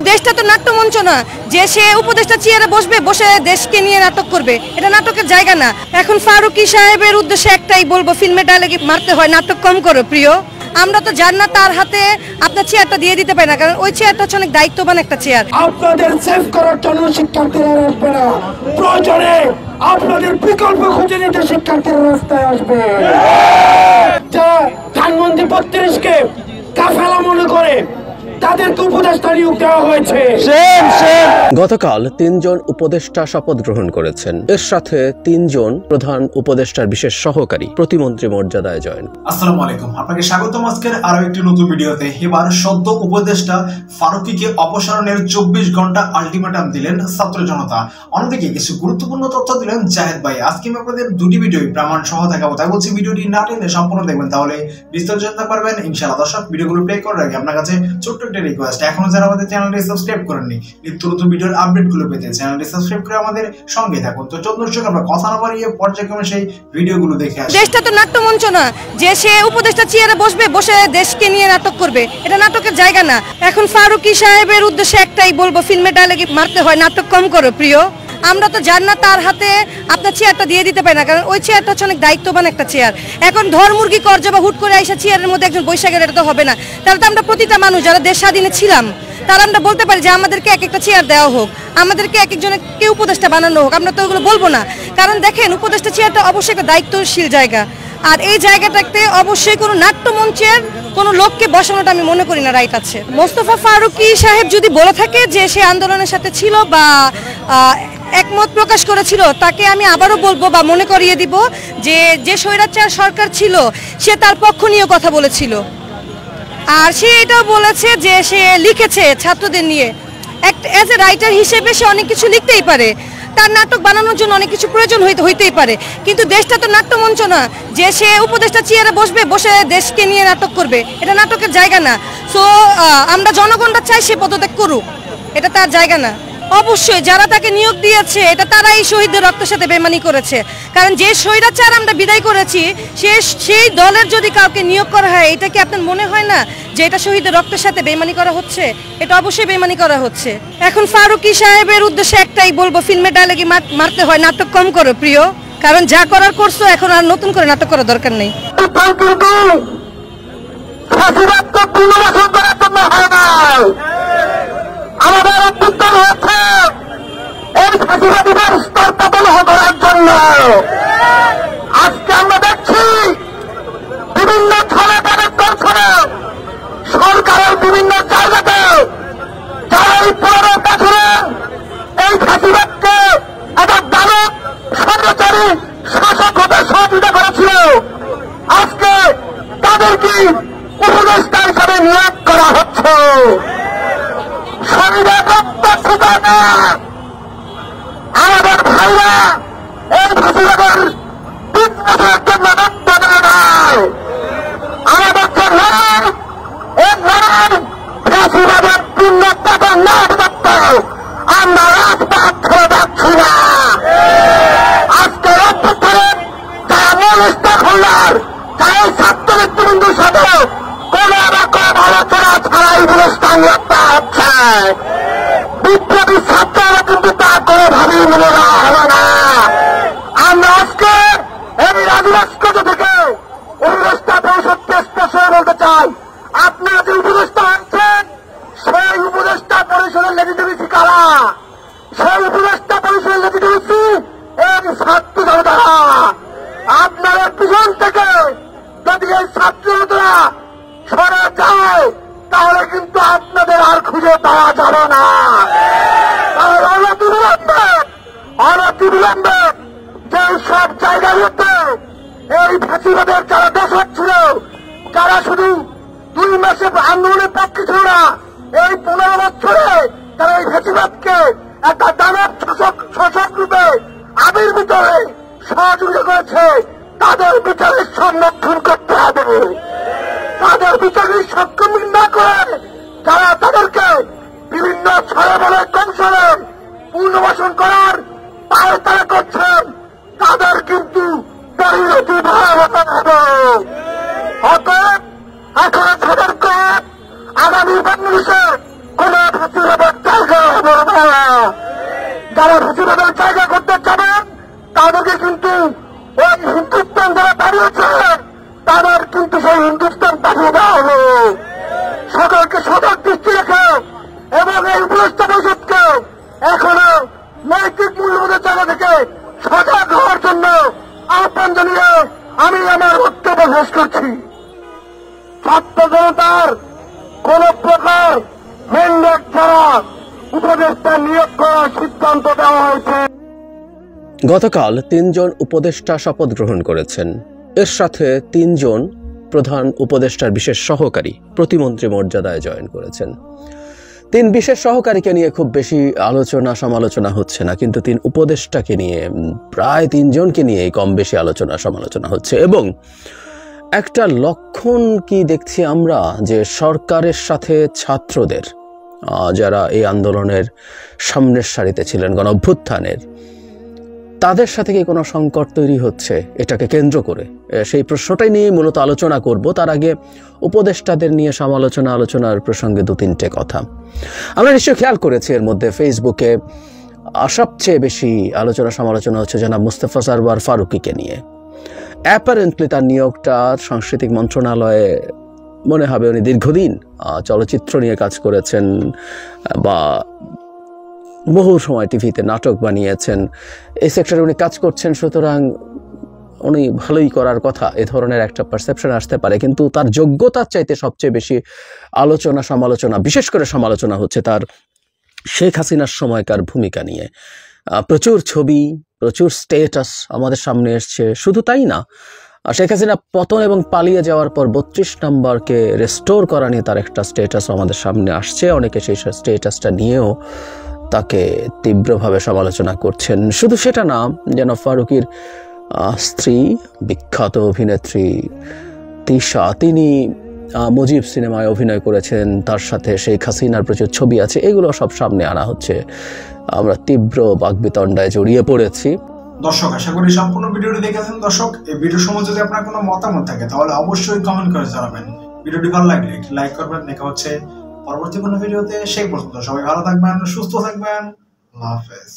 দেশটা তো নাট্যমঞ্চ না যে সে উপদেষ্টা চেয়ারে বসবে, বসে দেশকে নিয়ে নাটক করবে। এটা নাটকের জায়গা না। এখন ফারুকী সাহেবের উদ্দেশ্যে একটাই বলবো, ফিল্মে ডায়লগে মারতে হয়, নাটক কম করো প্রিয়। আমরা তো জান না তার হাতে আপনার চেয়ারটা দিয়ে দিতে পারি না, কারণ ওই চেয়ারটা হচ্ছে অনেক দায়িত্ববান একটা চেয়ার। আপনাদের সেভ করার জন্য শিক্ষার্থীরা আসবে না, প্রয়োজনে আপনাদের বিকল্প খুঁজে নিতে শিক্ষার্থীরা রাস্তায় আসবে। যা ধানমন্ডি ৩২-কে কাফেলা মনে করে তাদেরকে উপদেষ্টা নিয়োগ দেওয়া হয়েছে। গতকাল ৩ জন উপদেষ্টা শপথ গ্রহণ করেছেন। এর সাথে ৩ জন প্রধান উপদেষ্টার বিশেষ সহকারী প্রতিমন্ত্রী মর্যাদায় জয়েন। আসসালামু আলাইকুম, আপনাকে স্বাগতম আজকের আরো একটি নতুন ভিডিওতে। এবার সদ্য উপদেষ্টা ফারুকীকে অপসারণের ২৪ ঘন্টা আলটিমেটাম দিলেন ছাত্র জনতা। অন্যদিকে কিছু গুরুত্বপূর্ণ তথ্য দিলেন জাহেদ ভাই। আজকে আমি আপনাদের দুটি ভিডিও প্রমাণ সহ দেখাবো, তাই বলছি ভিডিওটি না টেনে সম্পূর্ণ দেখবেন, তাহলে বিস্তারিত জানতে পারবেন ইনশাআল্লাহ। দর্শক, ভিডিওগুলো প্লে করার আগে আপনার কাছে ছোট্ট একটা রিকোয়েস্ট, এখনো যারা আমাদের চ্যানেলটি সাবস্ক্রাইব করেননি, নিত্য নতুন ভিডিওর আপডেটগুলো পেতে চ্যানেলটি সাবস্ক্রাইব করে আমাদের সঙ্গে থাকুন। তো চলুন দর্শক, আমরা কথা না বাড়িয়ে পর্যায়ক্রমে সেই ভিডিওগুলো দেখে আসি। দেশটা তো নাট্যমঞ্চ না যে সে উপদেষ্টা চেয়ারে বসবে, বসে দেশকে নিয়ে নাটক করবে। এটা নাটকের জায়গা না। এখন ফারুকী সাহেবের উদ্দেশ্যে একটাই বলবো, ফিল্মে ডায়লগে মারতে হয়, নাটক কম করো প্রিয়। আমরা তো জান না তার হাতে আপনার চেয়ারটা দিয়ে দিতে পারি না, কারণ ওই চেয়ারটা হচ্ছে অনেক দায়িত্ববান একটা চেয়ার। এখন ধর্মুর্গী করজা বা হুট করে আইসা চেয়ারের মধ্যে একজন বৈশাখের, এটা তো হবে না। তাহলে তো আমরা প্রতিটা মানুষ যারা দেশ স্বাধীনে ছিলাম তারা আমরা বলতে পারি যে আমাদেরকে এক একটা চেয়ার দেওয়া হোক, আমাদেরকে এক একজনকে উপদেষ্টা বানানো হোক। আমরা তো ওগুলো বলবো না, কারণ দেখেন উপদেষ্টা চেয়ারটা অবশ্যই একটা দায়িত্বশীল জায়গা। আর এই জায়গাটাতে অবশ্যই কোনো নাট্যমঞ্চের কোনো লোককে বসানোটা আমি মনে করি না রাইট আছে। মোস্তফা ফারুকী সাহেব যদি বলে থাকে যে সে আন্দোলনের সাথে ছিল বা একমত প্রকাশ করেছিল, তাকে আমি আবারও বলবো বা মনে করিয়ে দিব যে যে স্বৈরাচার সরকার ছিল সে তার পক্ষ নিয়ে কথা বলেছিল। আর সে এটাও বলেছে যে সে লিখেছে ছাত্রদের নিয়ে। অ্যাজ এ রাইটার হিসেবে সে অনেক কিছু লিখতেই পারে, তার নাটক বানানোর জন্য অনেক কিছু প্রয়োজন হইতেই পারে, কিন্তু দেশটা তো নাট্যমঞ্চ না যে সে উপদেষ্টা চেয়ারে বসবে, বসে দেশকে নিয়ে নাটক করবে। এটা নাটকের জায়গা না। সো আমরা জনগণরা চাই সে পদত্যাগ করুক, এটা তার জায়গা না। অবশ্যই যারা তাকে নিয়োগ দিয়েছে এটা তারাই শহীদদের রক্তের সাথে বেইমানি করেছে, কারণ যে স্বৈরাচার আমরা বিদায় করেছি সেই দলের যদি কাউকে নিয়োগ করা হয়, এটা কি আপনার মনে হয় না যে এটা শহীদদের রক্তের সাথে বেইমানি করা হচ্ছে? এটা অবশ্যই বেইমানি করা হচ্ছে। এখন ফারুকী সাহেবের উদ্দেশ্যে একটাই বলবো, ফিল্মে ডায়লগে মারতে হয়, নাটক কম করো প্রিয়। কারণ যা করার করছো, এখন আর নতুন করে নাটক করার দরকার নেই। আমাদের অভ্যুত্থান হয়েছে এই ফাঁসিবাদীদের স্তর পতন করার জন্য। আজকে আমরা দেখছি বিভিন্ন ছলে তাদের দর্শনে সরকারের বিভিন্ন জায়গাতে যারা এই ১৫ বছরে এই ফাঁসিবাদকে একটা দানব স্বৈরাচারী শাসক হতে সহযোগিতা করেছিল, আজকে তাদেরকে উপদেষ্টা হিসাবে নিয়োগ করা হচ্ছে। আমাদের ভাইরা এই ফাঁসিবাদের বিনাশের জন্য রক্ত দেয় নাই। আমাদের যে লড়াই, এই লড়াই ফাঁসিবাদের পূর্ণতাকে না দেখতে আমরা রাজপথ ছেড়ে যাচ্ছি না। আজকে অভ্যুত্থানের যারা মূল স্টেক হোল্ডার, যারা ছাত্র নেতৃবৃন্দুর সাথে কোন রকম আলোচনা ছাড়াই ব্যবস্থা নিতে হচ্ছে, বিপ্লবী ছাত্ররা কিন্তু তা কোনোভাবেই মেনে নেওয়া হবে না। আমরা আজকে এই রাজভাস্কর্য থেকে উপদেষ্টা পরিষদকে স্পষ্ট বলতে চাই, আপনারা যে উপদেষ্টা হচ্ছেন সেই উপদেষ্টা পরিষদের লেজিটিমেসি কারা? সেই উপদেষ্টা পরিষদের লেজিটিমেসি এই ছাত্র জনতারা। আপনাদের পিছন থেকে যদি এই ছাত্র জনতারা সরে যায়, তাহলে কিন্তু আপনাদের আর খুঁজে পাওয়া যাবে না। অনতিবিলম্বে যে সব জায়গাগুলোতে এই ফাঁসিবাদের যারা দোষক ছিল, যারা শুধু 2 মাসে আন্দোলনের পক্ষে ছিল না, এই 15 বছরে তারা এই ফাঁসিবাদকে একটা দানব শাসক রূপে আবির্ভূত হয়ে সহযোগিতা করেছে, তাদের বিচারের সংরক্ষণ করতে হবে। তাদের বিচারের সক্ষম না করে যারা তাদেরকে বিভিন্ন ছলে বলে কৌশলে পুনর্বাসন করার পায়ে তারা করছেন, তাদের কিন্তু পরিণতি ভয়াবহ হবে। অতএব এখন তাদেরকে আগামী বাংলাদেশে কোন ফাঁসিবাদের উপদেষ্টা পরিষদকে এখনো নৈতিক মূল্যবোধের জায়গা থেকে সজাগ হওয়ার জন্য আহ্বান জানিয়ে আমি আমার বক্তব্য শেষ করছি। ছাত্র জনতার কোন প্রকার ম্যান্ডেট ছাড়া উপদেষ্টা নিয়োগ করার সিদ্ধান্ত দেওয়া হয়েছে। গতকাল 3 জন উপদেষ্টা শপথ গ্রহণ করেছেন। এর সাথে 3 জন প্রধান উপদেষ্টার বিশেষ সহকারী প্রতিমন্ত্রী মর্যাদায় জয়েন করেছেন। 3 বিশেষ সহকারীকে নিয়ে খুব বেশি আলোচনা সমালোচনা হচ্ছে না, কিন্তু 3 উপদেষ্টাকে নিয়ে প্রায় 3 জনকে নিয়ে কম বেশি আলোচনা সমালোচনা হচ্ছে। এবং একটা লক্ষণ কি দেখছি আমরা, যে সরকারের সাথে ছাত্রদের, যারা এই আন্দোলনের সামনের সারিতে ছিলেন গণ অভ্যুত্থানের, তাদের সাথে কি কোনো সংকট তৈরি হচ্ছে এটাকে কেন্দ্র করে, সেই প্রশ্নটাই নিয়ে মূলত আলোচনা করব। তার আগে উপদেষ্টাদের নিয়ে আলোচনার প্রসঙ্গে 2-3টে কথা। আমরা নিশ্চয়ই খেয়াল করেছি এর মধ্যে ফেসবুকে সবচেয়ে বেশি আলোচনা সমালোচনা হচ্ছে জনাব মুস্তাফা সরওয়ার ফারুকীকে নিয়ে। অ্যাপারেন্টলি তার নিয়োগটা সাংস্কৃতিক মন্ত্রণালয়ে, মনে হবে উনি দীর্ঘদিন চলচ্চিত্র নিয়ে কাজ করেছেন বা বহু সময় টিভিতে নাটক বানিয়েছেন, এই সেক্টরে উনি কাজ করছেন, সুতরাং উনি ভালোই করার কথা, এ ধরনের একটা পারসেপশন আসতে পারে। কিন্তু তার যোগ্যতার চাইতে সবচেয়ে বেশি আলোচনা সমালোচনা, বিশেষ করে সমালোচনা হচ্ছে তার শেখ হাসিনার সময়কার ভূমিকা নিয়ে। প্রচুর ছবি, প্রচুর স্টেটাস আমাদের সামনে এসছে। শুধু তাই না, শেখ হাসিনা পতন এবং পালিয়ে যাওয়ার পর 32 নম্বরকে রেস্টোর করা নিয়ে তার একটা স্টেটাস আমাদের সামনে আসছে। অনেকে সেই স্টেটাসটা নিয়েও তাকে তীব্রভাবে সমালোচনা করছেন। শুধু সেটা না, যেন ফারুকীর স্ত্রী, বিখ্যাত অভিনেত্রী তিশা, তিনি মুজিব সিনেমায় অভিনয় করেছেন, তার সাথে শেখ হাসিনার প্রচুর ছবি আছে, এগুলো সব সামনে আনা হচ্ছে। আমরা তীব্র বাকবিতণ্ডায় জড়িয়ে পড়েছি। দর্শক, আশা করি সম্পূর্ণ ভিডিওটি দেখেছেন। দর্শক, এই ভিডিও সম্বন্ধে যদি আপনার কোনো মতামত থাকে তাহলে অবশ্যই কমেন্ট করে জানাবেন। ভিডিওটি ভালো লাগলে লাইক করবেন। দেখা হচ্ছে পরবর্তী কোনো ভিডিওতে। সেই পর্যন্ত সবাই ভালো থাকবেন, সুস্থ থাকবেন। আল্লাহ হাফেজ।